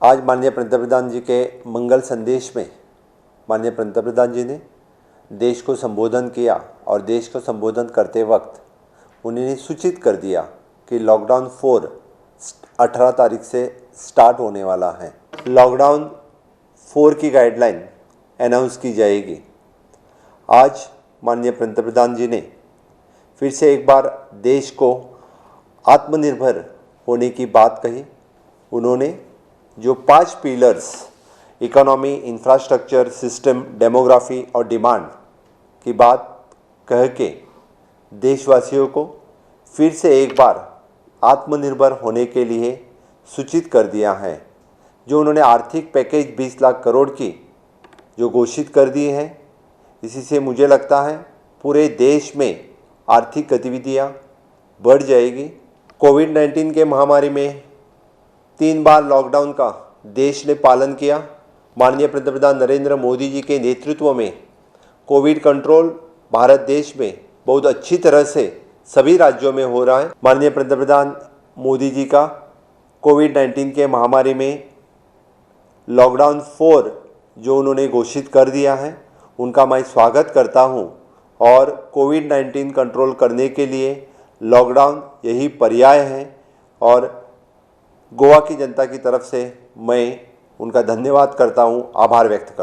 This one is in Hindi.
आज माननीय पंतप्रधान जी के मंगल संदेश में माननीय पंतप्रधान जी ने देश को संबोधन किया और देश को संबोधन करते वक्त उन्होंने सूचित कर दिया कि लॉकडाउन 4 18 तारीख से स्टार्ट होने वाला है। लॉकडाउन 4 की गाइडलाइन अनाउंस की जाएगी। आज माननीय पंतप्रधान जी ने फिर से एक बार देश को आत्मनिर्भर होने की बात कही। उन्होंने जो 5 pillars economy, infrastructure, system, demography और डिमांड की बात कह के देशवासियों को फिर से एक बार आत्मनिर्भर होने के लिए सूचित कर दिया है। जो उन्होंने आर्थिक पैकेज 20 लाख करोड़ की जो घोषित कर दी है, इसी से मुझे लगता है पूरे देश में आर्थिक गतिविधियां बढ़ जाएगी। कोविड-19 के महामारी में 3 बार लॉकडाउन का देश ने पालन किया। माननीय पंतप्रधान नरेंद्र मोदी जी के नेतृत्व में कोविड कंट्रोल भारत देश में बहुत अच्छी तरह से सभी राज्यों में हो रहा है। माननीय पंतप्रधान मोदी जी का कोविड-19 के महामारी में लॉकडाउन 4 जो उन्होंने घोषित कर दिया है, उनका मैं स्वागत करता हूं। और कोविड-19 कंट्रोल करने के लिए लॉकडाउन यही पर्याय है और गोवा की जनता की तरफ से मैं उनका धन्यवाद करता हूं, आभार व्यक्त करता हूं।